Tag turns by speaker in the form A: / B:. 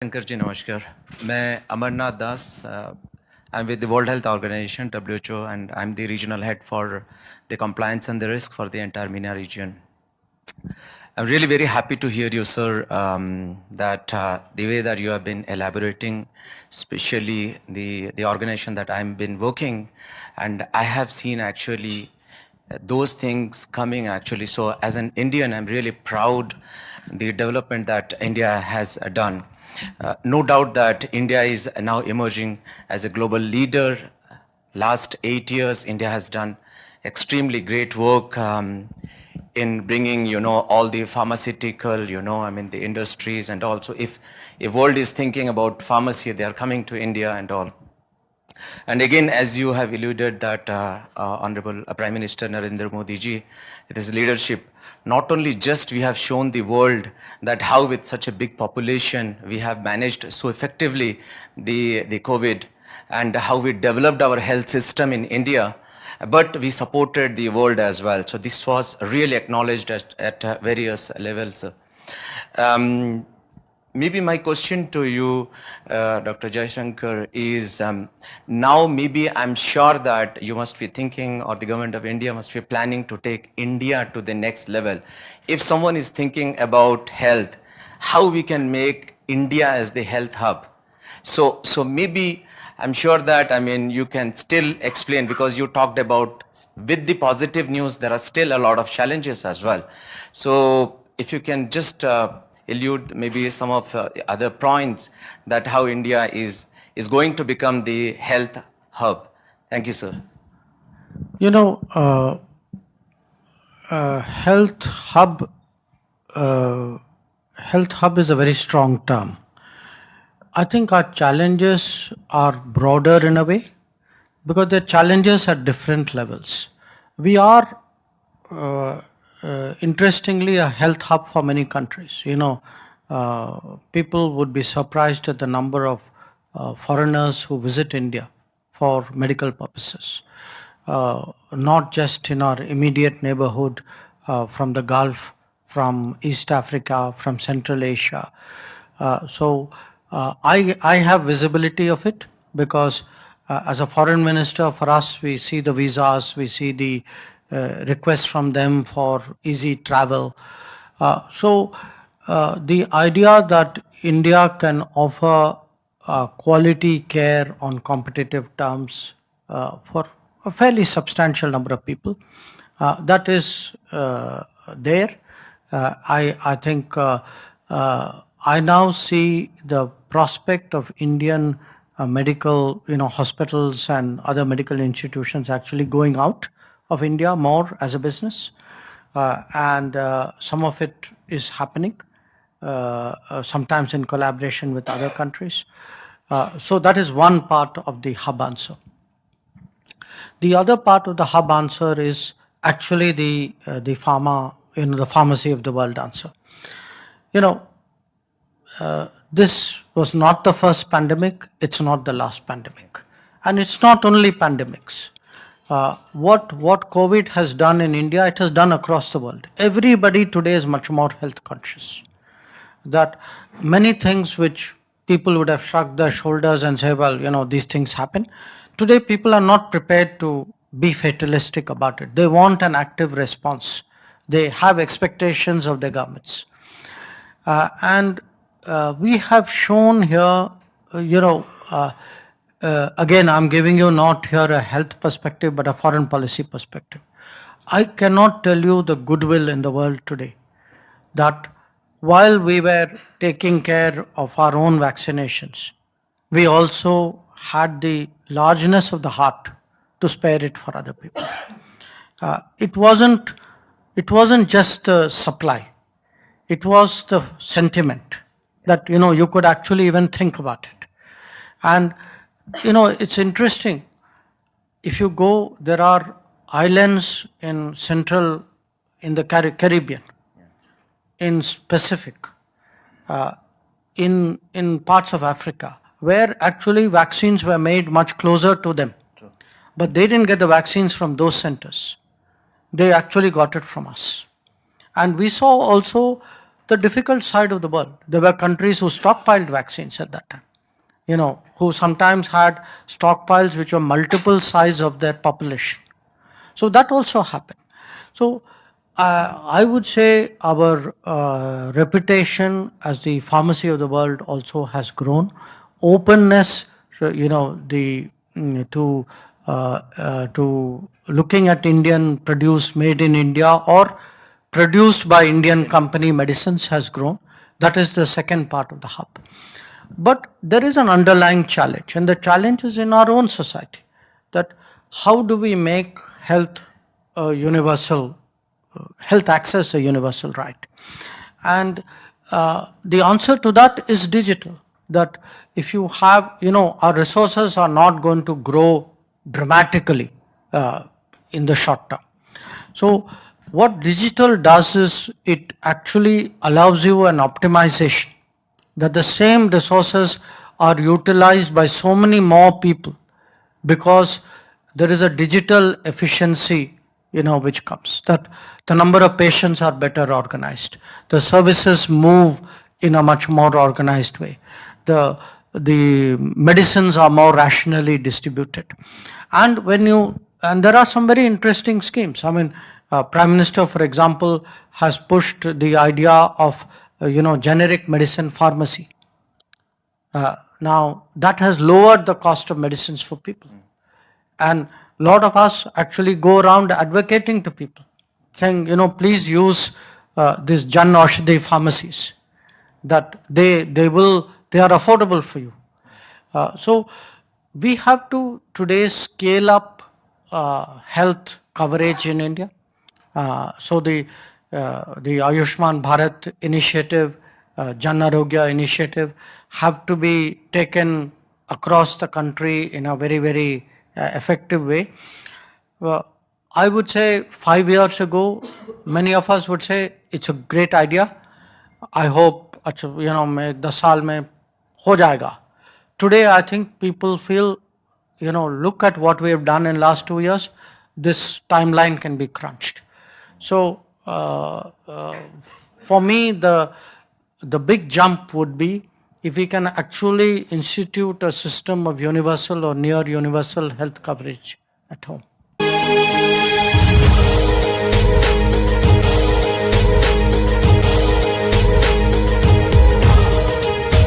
A: जयशंकर जी नमस्कार. मैं अमरनाथ दास. I'm with the World Health Organization (WHO) and I'm the regional head for the compliance and the risk for the entire MENA region. I'm really very happy to hear you, sir, that the way that you have been elaborating, especially the organization that I've been working, and I have seen actually those things coming actually. So as an Indian, I'm really proud the development that India has done. No doubt that India is now emerging as a global leader. Last 8 years, India has done extremely great work in bringing, all the pharmaceutical, the industries, and also if world is thinking about pharmacy, they are coming to India and all. And again, as you have alluded that Honorable Prime Minister Narendra Modi ji, with his leadership, not only just we have shown the world that how with such a big population we have managed so effectively the COVID and how we developed our health system in India, but we supported the world as well. So this was really acknowledged at various levels. Maybe my question to you, Dr. Jaishankar, is now maybe I'm sure that you must be thinking, or the government of India must be planning to take India to the next level. If someone is thinking about health, how we can make India as the health hub? So maybe I'm sure that, you can still explain, because you talked about with the positive news, there are still a lot of challenges as well. So if you can just elude maybe some of other points that how India is going to become the health hub. Thank you, sir.
B: You know, health hub. Health hub is a very strong term. I think our challenges are broader in a way because the challenges at different levels. We are, interestingly, a health hub for many countries. People would be surprised at the number of foreigners who visit India for medical purposes. Not just in our immediate neighborhood, from the Gulf, from East Africa, from Central Asia. I have visibility of it because as a foreign minister, for us, we see the visas, we see the requests from them for easy travel. The idea that India can offer quality care on competitive terms for a fairly substantial number of people, that is there. I think I now see the prospect of Indian medical, hospitals and other medical institutions actually going out of India more as a business, and some of it is happening, sometimes in collaboration with other countries. So that is one part of the hub answer. The other part of the hub answer is actually the pharma, the pharmacy of the world answer. This was not the first pandemic, it's not the last pandemic. And it's not only pandemics. What COVID has done in India, it has done across the world. Everybody today is much more health conscious. That many things which people would have shrugged their shoulders and say, well, these things happen. Today, people are not prepared to be fatalistic about it. They want an active response. They have expectations of their governments. And we have shown here, again, I'm giving you not here a health perspective, but a foreign policy perspective. I cannot tell you the goodwill in the world today that while we were taking care of our own vaccinations, we also had the largeness of the heart to spare it for other people. It wasn't just the supply. It was the sentiment that, you could actually even think about it. And, it's interesting. If you go, there are islands in the Caribbean, in Pacific, in parts of Africa, where actually vaccines were made much closer to them. True. But they didn't get the vaccines from those centers. They actually got it from us. And we saw also the difficult side of the world. There were countries who stockpiled vaccines at that time, who sometimes had stockpiles which were multiple size of their population. So that also happened. So I would say our reputation as the pharmacy of the world also has grown. Openness, to looking at Indian produced, made in India, or produced by Indian company medicines has grown. That is the second part of the hub. But there is an underlying challenge, and the challenge is in our own society, that how do we make health universal, health access a universal right? And the answer to that is digital. That if you have, our resources are not going to grow dramatically in the short term. So what digital does is it actually allows you an optimization, that the same resources are utilized by so many more people because there is a digital efficiency which comes, that the number of patients are better organized, the services move in a much more organized way, the medicines are more rationally distributed. And there are some very interesting schemes. I mean, Prime Minister, for example, has pushed the idea of generic medicine pharmacy. Now that has lowered the cost of medicines for people. And a lot of us actually go around advocating to people, saying, please use these Jan Aushadhi pharmacies, that they are affordable for you. So we have to today scale up health coverage in India. So the Ayushman Bharat initiative, Jan Arogya initiative have to be taken across the country in a very, very effective way. I would say 5 years ago, many of us would say it's a great idea. I hope, मैं 10 साल में हो जाएगा. Today, I think people feel, look at what we have done in last 2 years. This timeline can be crunched. So for me, the big jump would be if we can actually institute a system of universal or near universal health coverage at home.